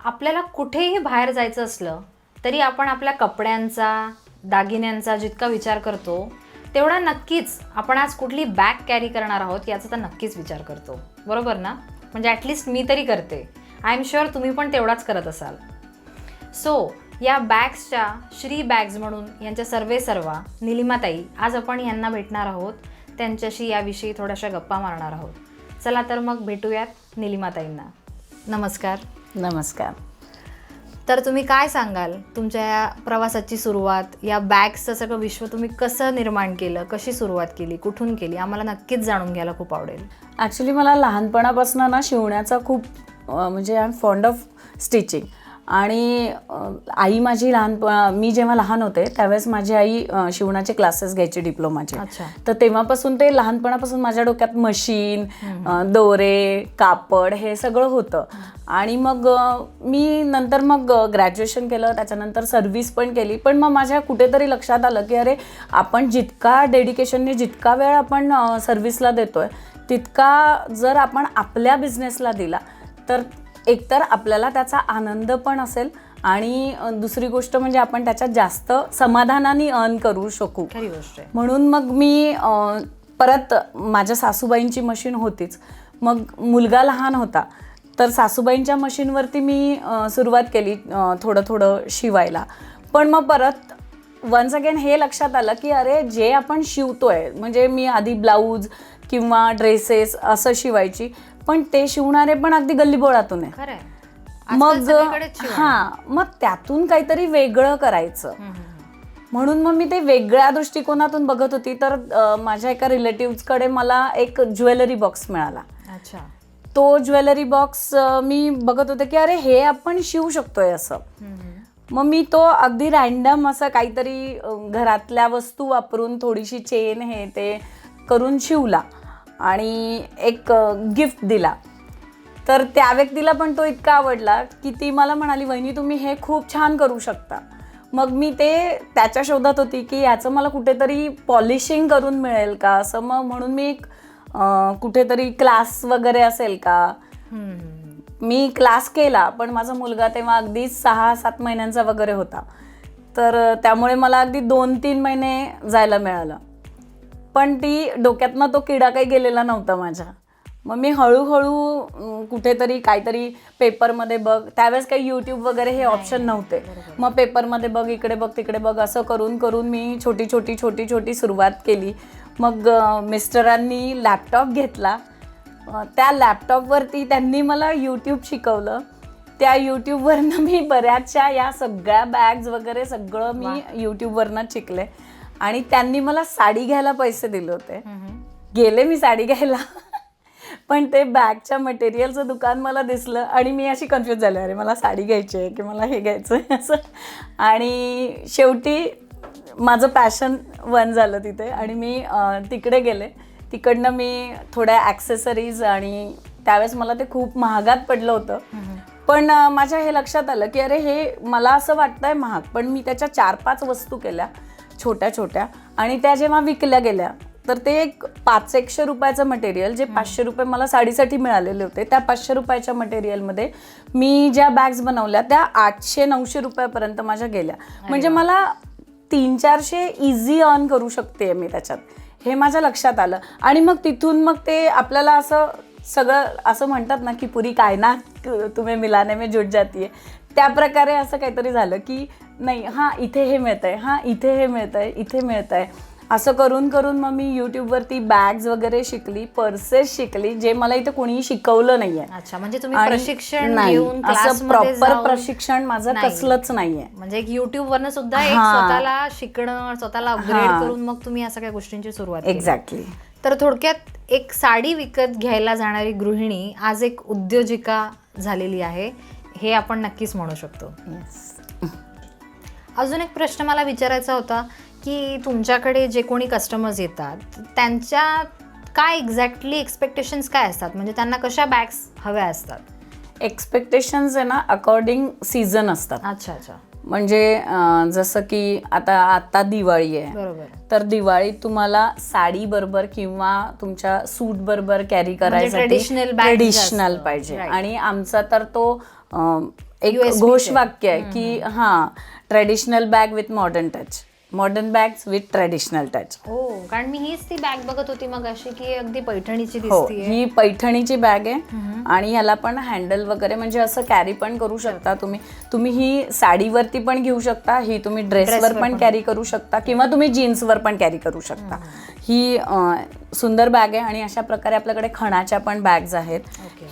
आपल्याला कुठेही बाहेर जायचं असलं तरी आपण आपल्या कपड्यांचा, दागिन्यांचा जितका विचार करतो तेवढा नक्कीच आपण आज कुठली बॅग कॅरी करणार आहोत याचा तर नक्कीच विचार करतो, बरोबर ना? म्हणजे ॲटलिस्ट मी तरी करते. आय एम शुअर तुम्ही पण तेवढाच करत असाल. सो या बॅग्सच्या श्री बॅग्स म्हणून यांच्या सर्वेसर्वा निलिमाताई, आज आपण यांना भेटणार आहोत, त्यांच्याशी याविषयी थोड्याशा गप्पा मारणार आहोत. चला तर मग भेटूयात निलिमाताईंना. नमस्कार. नमस्कार. तर तुम्ही काय सांगाल तुमच्या या प्रवासाची सुरुवात, या बॅग्सचं सगळं विश्व तुम्ही कसं निर्माण केलं, कशी सुरुवात केली, कुठून केली? आम्हाला नक्कीच जाणून घ्यायला खूप आवडेल. ॲक्च्युली मला लहानपणापासून ना शिवण्याचा खूप म्हणजे I am fond of stitching. आणि आई माझी मी जेव्हा लहान होते त्यावेळेस माझी आई शिवणाचे क्लासेस घ्यायची डिप्लोमाचे. तर तेव्हापासून ते लहानपणापासून माझ्या डोक्यात मशीन, दोरे, कापड हे सगळं होतं. आणि मग मी नंतर मग ग्रॅज्युएशन केलं, त्याच्यानंतर सर्व्हिस पण केली. पण मग माझ्या कुठेतरी लक्षात आलं की अरे आपण जितका डेडिकेशनने जितका वेळ आपण सर्व्हिसला देतोय तितका जर आपण आपल्या बिझनेसला दिला तर एकतर आपल्याला त्याचा आनंद पण असेल आणि दुसरी गोष्ट म्हणजे आपण त्याच्यात जास्त समाधानाने अर्न करू शकू. खरी गोष्ट आहे. म्हणून मग मी परत माझ्या सासूबाईंची मशीन होतीच. मग मुलगा लहान होता तर सासूबाईंच्या मशीनवरती मी सुरुवात केली थोडं थोडं शिवायला. पण मग परत वन्स अगेन हे लक्षात आलं की अरे जे आपण शिवतोय, म्हणजे मी आधी ब्लाऊज किंवा ड्रेसेस असं शिवायची, पण ते शिवणारे पण अगदी गल्लीबोळातून आहे. मग मग त्यातून काहीतरी वेगळं करायचं. म्हणून मग मी ते वेगळ्या दृष्टिकोनातून बघत होती. तर माझ्या एका रिलेटिव्हकडे मला एक ज्वेलरी बॉक्स मिळाला. अच्छा. तो ज्वेलरी बॉक्स मी बघत होते की अरे हे आपण शिवू शकतोय असं. मग मी तो अगदी रॅन्डम असं काहीतरी घरातल्या वस्तू वापरून थोडीशी चेन हे ते करून शिवला आणि एक गिफ्ट दिला. तर त्या व्यक्तीला पण तो इतका आवडला की ती मला म्हणाली, वहिनी तुम्ही हे खूप छान करू शकता. मग मी ते त्याच्या शोधात होती की याचं मला कुठेतरी पॉलिशिंग करून मिळेल का असं. मग म्हणून मी एक कुठेतरी क्लास वगैरे असेल का. मी क्लास केला, पण माझा मुलगा तेव्हा अगदी 6-7 महिन्यांचा वगैरे होता. तर त्यामुळे मला अगदी 2-3 महिने जायला मिळालं. पण ती डोक्यातनं तो किडा काही गेलेला नव्हता माझ्या. मग मी हळूहळू कुठेतरी काहीतरी पेपरमध्ये बघ, त्यावेळेस काही यूट्यूब वगैरे हे ऑप्शन नव्हते. मग पेपरमध्ये बघ, इकडे बघ, तिकडे बघ, असं करून करून मी छोटी छोटी सुरुवात केली. मग मिस्टरांनी लॅपटॉप घेतला. त्या लॅपटॉपवरती त्यांनी मला यूट्यूब शिकवलं. त्या यूट्यूबवरनं मी बऱ्याचशा या सगळ्या बॅग्स वगैरे सगळं मी यूट्यूबवरनं शिकले. आणि त्यांनी मला साडी घ्यायला पैसे दिले होते. गेले मी साडी घ्यायला, पण ते बॅगच्या मटेरियलचं दुकान मला दिसलं आणि मी अशी कन्फ्यूज झाले, अरे मला साडी घ्यायची आहे की मला हे घ्यायचं आहे असं. आणि शेवटी माझं पॅशन वन झालं तिथे आणि मी तिकडे गेले. तिकडनं मी थोड्या ॲक्सेसरीज, आणि त्यावेळेस मला ते खूप महागात पडलं होतं. पण माझ्या हे लक्षात आलं की अरे हे मला असं वाटतंय महाग, पण मी त्याच्या 4-5 वस्तू केल्या छोट्या छोट्या, आणि त्या जेव्हा विकल्या गेल्या तर ते एक 500-100 रुपयाचं मटेरियल, जे 500 रुपये मला साडीसाठी मिळालेले होते, त्या 500 रुपयाच्या मटेरियलमध्ये मी ज्या बॅग्स बनवल्या त्या 800-900 रुपयापर्यंत माझ्या गेल्या. म्हणजे मला 300-400 इझी अर्न करू शकते मी त्याच्यात, हे माझ्या लक्षात आलं. आणि मग तिथून मग ते आपल्याला असं सगळं असं म्हणतात ना की पुरी कायनात तुम्ही मिलाने में जुट जाती है, त्या प्रकारे असं काहीतरी झालं की नाही, हां इथे हे मिळतंय, हां इथे हे मिळतंय, इथे मिळतंय. असं करून करून मग मी यूट्यूबवरती बॅग्स वगैरे शिकली, पर्सेस शिकली, जे मला इथे कोणीही शिकवलं नाहीये. अच्छा, म्हणजे तुम्ही प्रशिक्षण घेऊन असं प्रॉपर प्रशिक्षण माझं कसलंच नाहीये. म्हणजे एक युट्यूबवरनं सुद्धा एक स्वतःला शिकणं, स्वतःला अपग्रेड करून मग तुम्ही या सगळ्या गोष्टींची सुरुवात केली. एक्झॅक्टली. तर थोडक्यात एक साडी विकत घ्यायला जाणारी गृहिणी आज एक उद्योजिका झालेली आहे, हे आपण नक्कीच म्हणू शकतो. अजून एक प्रश्न मला विचारायचा होता की तुमच्याकडे जे कोणी कस्टमर्स येतात त्यांच्या काय एक्झॅक्टली एक्सपेक्टेशन्स काय असतात, म्हणजे त्यांना कशा बॅग्स हव्या असतात? एक्सपेक्टेशन्स आहे ना अकॉर्डिंग सीझन असतात. अच्छा अच्छा. म्हणजे जसं की आता दिवाळी आहे, बरोबर, तर दिवाळीत तुम्हाला साडी बरोबर किंवा तुमच्या सूट बरोबर कॅरी करायसाठी ट्रेडिशनल पाहिजे. आणि आमचा तर तो एक USP घोषवाक्य आहे की traditional bag with modern touch, modern bags with traditional touch. हो, कारण मी हीच ती बॅग बघत होती मग अशी की अगदी पैठणीची हो, दिसते. ही पैठणीची बॅग आहे आणि ह्याला पण हँडल वगैरे म्हणजे असं कॅरी पण करू शकता तुम्ही ही साडीवरती पण घेऊ शकता, ही तुम्ही ड्रेसवर पण कॅरी करू शकता किंवा तुम्ही जीन्सवर पण कॅरी करू शकता. ही सुंदर बॅग आहे आणि अशा प्रकारे आपल्याकडे खणाच्या पण बॅग्स आहेत.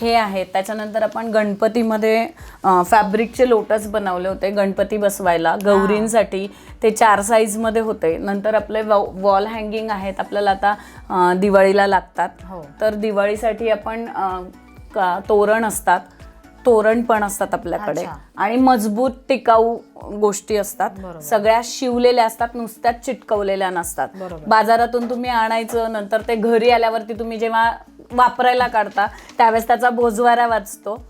हे आहेत. त्याच्यानंतर आपण गणपतीमध्ये फॅब्रिकचे लोटस बनवले होते गणपती बसवायला गौरींसाठी, ते 4 साईजमध्ये होते. नंतर आपले वॉल हँगिंग आहेत, आपल्याला आता दिवाळीला लागतात. तर दिवाळीसाठी आपण तोरण असतात, तोरण पण असतात आपल्याकडे आणि मजबूत टिकाऊ गोष्टी असतात. सगळ्या शिवलेल्या असतात, नुसत्याच चिटकवलेल्या नसतात. बाजारातून तुम्ही आणायचं, नंतर ते घरी आल्यावरती तुम्ही जेव्हा वापरायला काढता त्यावेळेस त्याचा बोजवारा वाचतो.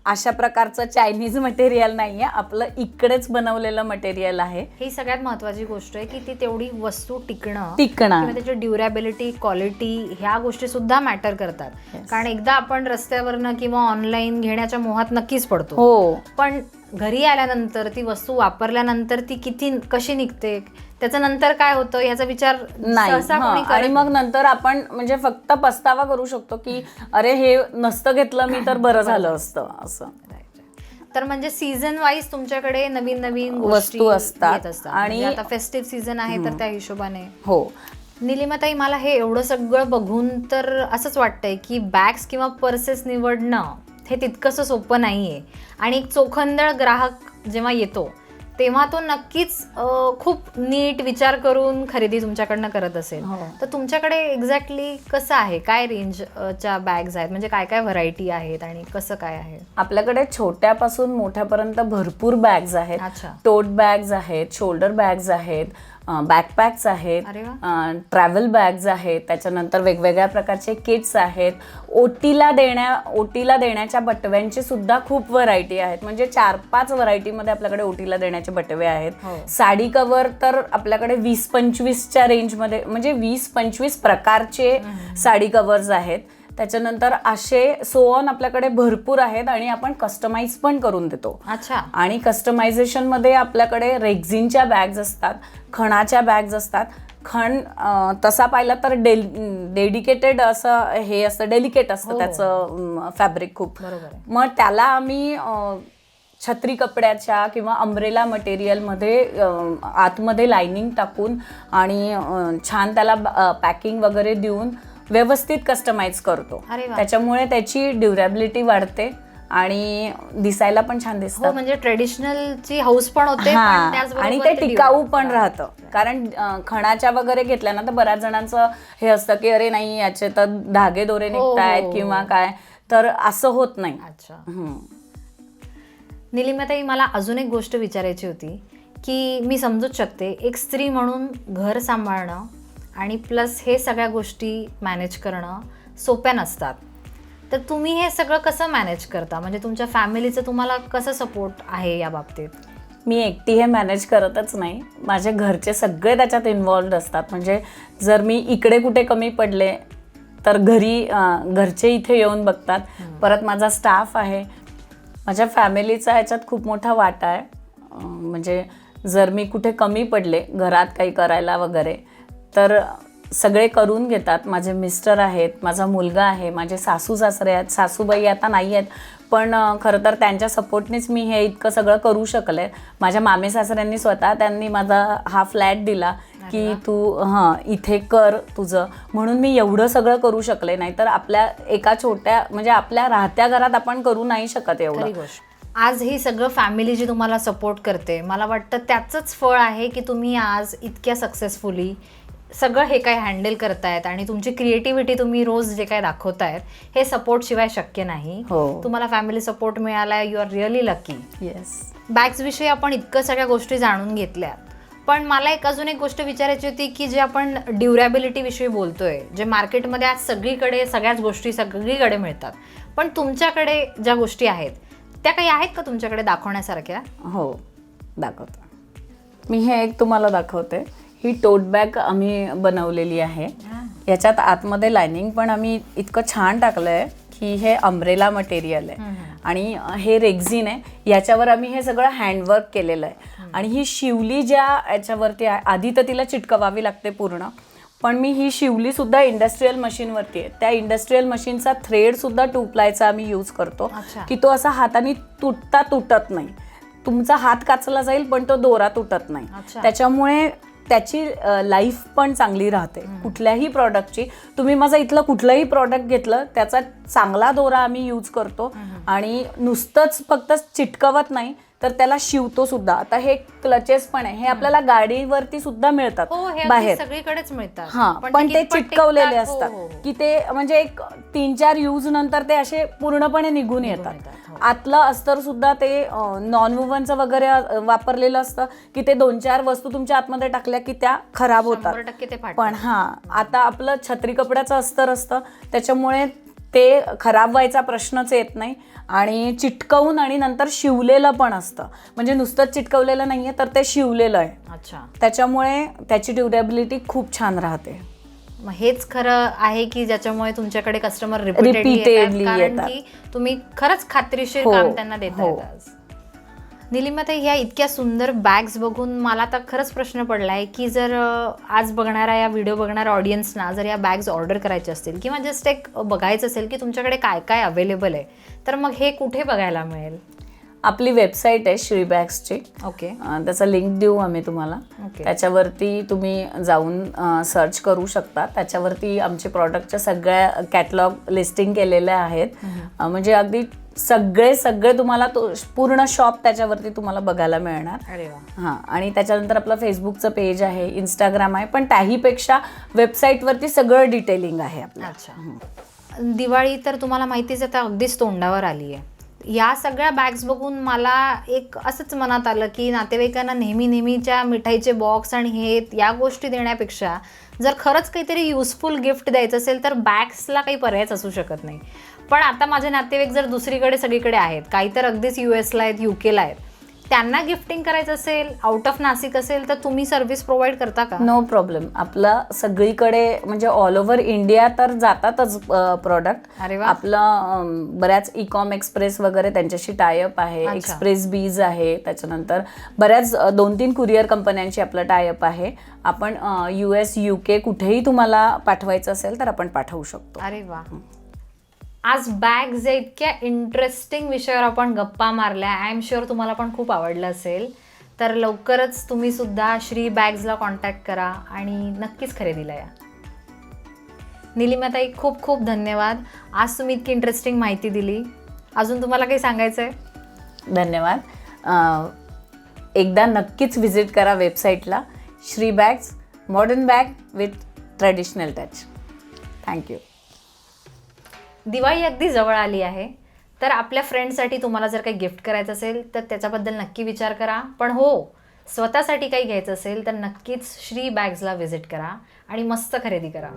अशा प्रकारचं चायनीज मटेरियल नाहीये, आपलं इकडेच बनवलेलं मटेरियल आहे. ही सगळ्यात महत्वाची गोष्ट आहे की ती तेवढी वस्तू टिकणं किंवा त्याची ड्युरेबिलिटी, क्वालिटी ह्या गोष्टी सुद्धा मॅटर करतात. कारण एकदा आपण रस्त्यावरनं किंवा ऑनलाईन घेण्याच्या मोहात नक्कीच पडतो. हो, पण घरी आल्यानंतर ती वस्तू वापरल्यानंतर ती कशी निघते, त्याचं नंतर काय होतं ह्याचा विचार नाही. आणि मग नंतर आपण म्हणजे फक्त पस्तावा करू शकतो की अरे हे नसतं घेतलं मी तर बरं झालं असतं असं. तर म्हणजे सीझन वाईज तुमच्याकडे नवीन नवीन वस्तू असतात आणि आता फेस्टिव्ह सीझन आहे तर त्या हिशोबाने. हो निलिमाताई, मला हे एवढं सगळं बघून तर असंच वाटतंय की बॅग्स किंवा पर्सेस निवडणं हे तितकंसं सोपं नाहीये. आणि एक चोखंदळ ग्राहक जेव्हा येतो तेव्हा तो नक्कीच खूप नीट विचार करून खरेदी तुमच्याकडनं करत असेल. तर तुमच्याकडे एक्झॅक्टली कसं आहे, काय रेंजच्या बॅग्स आहेत, म्हणजे काय काय व्हरायटी आहेत आणि कसं काय आहे? आपल्याकडे छोट्यापासून मोठ्यापर्यंत भरपूर बॅग्स आहेत. टोट बॅग्स आहेत, शोल्डर बॅग्स आहेत, बॅकपॅक्स आहेत, ट्रॅव्हल बॅग्स आहेत, त्याच्यानंतर वेगवेगळ्या प्रकारचे किट्स आहेत. ओटीला देण्याच्या बटव्यांची सुद्धा खूप व्हरायटी आहेत. म्हणजे 4-5 व्हरायटीमध्ये आपल्याकडे ओटीला देण्याचे बटवे आहेत. साडी कव्हर तर आपल्याकडे 20-25च्या रेंजमध्ये, म्हणजे 20-25 प्रकारचे साडी कव्हर्स आहेत. त्याच्यानंतर असे सोऑन आपल्याकडे भरपूर आहेत आणि आपण कस्टमाइज पण करून देतो. आणि कस्टमायझेशन मध्ये आपल्याकडे रेक्झिनच्या बॅग्स असतात, खणाच्या बॅग्स असतात. खण तसा पाहिला तर डेडिकेटेड असं हे असतं, डेलिकेट असतं त्याचं फॅब्रिक खूप. मग त्याला आम्ही छत्री कपड्याच्या किंवा अम्ब्रेला मटेरियलमध्ये आतमध्ये लाइनिंग टाकून आणि छान त्याला पॅकिंग वगैरे देऊन व्यवस्थित कस्टमाइज करतो. त्याच्यामुळे त्याची ड्युरेबिलिटी वाढते आणि दिसायला पण छान दिसतं. म्हणजे ट्रेडिशनलची हाऊस पण होते आणि ते टिकाऊ पण राहतं. कारण खणाच्या वगैरे घेतल्या ना तर बऱ्याच जणांचं हे असतं की अरे नाही याचे तर धागे दोरे निघतायत किंवा काय, तर असं होत नाही. निलिमाताई, मला अजून एक गोष्ट विचारायची होती की मी समजूच शकते एक स्त्री म्हणून घर सांभाळणं आणि प्लस हे सगळ्या गोष्टी मॅनेज करणं सोप्या नसतात. तर तुम्ही हे सगळं कसं मॅनेज करता, म्हणजे तुमच्या फॅमिलीचं तुम्हाला कसं सपोर्ट आहे या बाबतीत? मी एकटी हे मॅनेज करतच नाही, माझे घरचे सगळे त्याच्यात इन्व्हॉल्ड असतात. म्हणजे जर मी इकडे कुठे कमी पडले तर घरचे इथे येऊन बघतात. परत माझा स्टाफ आहे, माझ्या फॅमिलीचा याच्यात खूप मोठा वाटा आहे. म्हणजे जर मी कुठे कमी पडले घरात काही करायला वगैरे तर सगळे करून घेतात. माझे मिस्टर आहेत, माझा मुलगा आहे, माझे सासू सासरे आहेत. सासूबाई आता नाही आहेत, पण खरं तर त्यांच्या सपोर्टनेच मी हे इतकं सगळं करू शकले. माझ्या मामे सासऱ्यांनी त्यांनी माझा हा फ्लॅट दिला की तू इथे कर तुझं, म्हणून मी एवढं सगळं करू शकले. नाही तर आपल्या एका छोट्या म्हणजे आपल्या राहत्या घरात आपण करू नाही शकत एवढं. आज ही सगळं फॅमिली जी तुम्हाला सपोर्ट करते, मला वाटतं त्याचंच फळ आहे की तुम्ही आज इतक्या सक्सेसफुली सगळं हे काय हँडल करतायत आणि तुमची क्रिएटिव्हिटी तुम्ही रोज जे काय दाखवतायत हे सपोर्ट शिवाय शक्य नाही. तुम्हाला फॅमिली सपोर्ट मिळाला, you are really lucky. Yes. Bags विषयी आपण इतकं सगळ्या गोष्टी जाणून घेतल्यात, पण मला अजून एक गोष्ट विचारायची होती की जे आपण ड्युरेबिलिटी विषयी बोलतोय, जे मार्केटमध्ये आज सगळीकडे सगळ्याच गोष्टी सगळीकडे मिळतात, पण तुमच्याकडे ज्या गोष्टी आहेत त्या काही आहेत का तुमच्याकडे दाखवण्यासारख्या? हो, दाखवतो. मी हे एक तुम्हाला दाखवते. ही टोट बॅग आम्ही बनवलेली आहे. याच्यात आतमध्ये लायनिंग पण आम्ही इतकं छान टाकलं आहे की हे अम्ब्रेला मटेरियल आहे आणि हे रेक्झिन आहे, याच्यावर आम्ही हे सगळं हँडवर्क केलेलं आहे. आणि ही शिवली ज्या याच्यावरती आहे, आधी तर तिला चिटकवावी लागते पूर्ण, पण मी ही शिवली सुद्धा इंडस्ट्रीयल मशीनवरती आहे. त्या इंडस्ट्रीयल मशीनचा थ्रेड सुद्धा 2 प्लायचा आम्ही यूज करतो, की तो असा हाताने तुटत नाही. तुमचा हात काचला जाईल पण तो दोरा तुटत नाही. त्याच्यामुळे त्याची लाईफ पण चांगली राहते कुठल्याही प्रॉडक्टची. तुम्ही माझा इथलं कुठलंही प्रॉडक्ट घेतलं त्याचा चांगला दोरा आम्ही यूज करतो आणि नुसतंच फक्त चिटकवत नाही तर त्याला शिवतो सुद्धा. आता हे क्लचेस पण आहे, हे आपल्याला गाडीवरती सुद्धा मिळतात बाहेर, सगळीकडेच मिळतात. हा, पण ते चिटकवलेले असतात की ते म्हणजे एक 3-4 यूज नंतर ते असे पूर्णपणे निघून येतात. आतलं अस्तर सुद्धा ते नॉन वुवनचं वगैरे वापरलेलं असतं की ते 2-4 वस्तू तुमच्या आतमध्ये टाकल्या की त्या खराब होतात. पण हा, आता आपलं छत्री कपड्याचं अस्तर असतं त्याच्यामुळे ते खराब व्हायचा प्रश्नच येत नाही. आणि चिटकवून आणि नंतर शिवलेलं पण असतं, म्हणजे नुसतंच चिटकवलेलं नाहीये तर ते शिवलेलं आहे. अच्छा, त्याच्यामुळे त्याची ड्युरेबिलिटी खूप छान राहते. मग हेच खरं आहे की ज्याच्यामुळे तुमच्याकडे कस्टमर Repeatedly कारण येतात. की तुम्ही खरंच खात्रीशीर काम त्यांना देताय. निलिमाताई, ह्या इतक्या सुंदर बॅग्स बघून मला तर खरंच प्रश्न पडलाय की जर आज बघणाऱ्या या व्हिडिओ बघणाऱ्या ऑडियन्सना जर या बॅग्स ऑर्डर करायचे असतील किंवा जस्ट एक बघायचं असेल की तुमच्याकडे काय काय अवेलेबल आहे, तर मग हे कुठे बघायला मिळेल? आपली वेबसाईट आहे श्री बॅग्सची. ओके, त्याचा लिंक देऊ आम्ही तुम्हाला. त्याच्यावरती तुम्ही जाऊन सर्च करू शकता. त्याच्यावरती आमचे प्रॉडक्टच्या सगळ्या कॅटलॉग लिस्टिंग केलेल्या आहेत. म्हणजे अगदी सगळे तुम्हाला तो पूर्ण शॉप त्याच्यावरती तुम्हाला बघायला मिळणार. अरे वा. हां, आणि त्याच्यानंतर आपलं फेसबुकचं पेज आहे, इंस्टाग्राम आहे, पण त्याहीपेक्षा वेबसाईटवरती सगळं डिटेलिंग आहे आपलं. अच्छा, दिवाळी तर तुम्हाला माहितीच आहे, आता अगदीच तोंडावर आली आहे. या सगळ्या बॅग्स बघून मला एक असंच मनात आलं की नातेवाईकांना नेहमीच्या मिठाईचे बॉक्स आणि हे या गोष्टी देण्यापेक्षा जर खरंच काहीतरी युजफुल गिफ्ट द्यायचं असेल तर बॅग्सला काही पर्यायच असू शकत नाही. पण आता माझे नातेवाईक जर दुसरीकडे सगळीकडे आहेत, काही तर अगदीच US ला आहेत, UK ला आहेत, त्यांना गिफ्टिंग करायचं असेल, आउट ऑफ नाशिक असेल, तर तुम्ही सर्व्हिस प्रोव्हाइड करता का? No problem. आपलं सगळीकडे म्हणजे ऑल ओव्हर इंडिया तर जातातच प्रॉडक्ट. अरे वा. आपलं बऱ्याच इकॉम एक्सप्रेस वगैरे त्यांच्याशी टायअप आहे, एक्सप्रेस बीज आहे, त्याच्यानंतर बऱ्याच 2-3 कुरिअर कंपन्यांशी आपलं टायअप आहे. आपण US UK कुठेही तुम्हाला पाठवायचं असेल तर आपण पाठवू शकतो. अरे वा. आज बॅग्स या इतक्या इंटरेस्टिंग विषयावर आपण गप्पा मारल्या. आय एम शुअर तुम्हाला पण खूप आवडलं असेल. तर लवकरच तुम्ही सुद्धा श्री बॅग्सला कॉन्टॅक्ट करा आणि नक्कीच खरेदीला या. निलिमाताई, खूप खूप धन्यवाद. आज तुम्ही इतकी इंटरेस्टिंग माहिती दिली. अजून तुम्हाला काही सांगायचं आहे? धन्यवाद. एकदा नक्कीच व्हिजिट करा वेबसाईटला. Shri bags, modern bag with traditional touch. Thank you. Diwali अगदी जवळ आली आहे, तर आपल्या फ्रेंडसाठी तुम्हाला जर काही गिफ्ट करायचं असेल तर त्याच्याबद्दल नक्की विचार करा. पण हो, स्वतःसाठी काही घ्यायचं असेल तर नक्कीच श्री बॅग्सला व्हिजिट करा आणि मस्त खरेदी करा.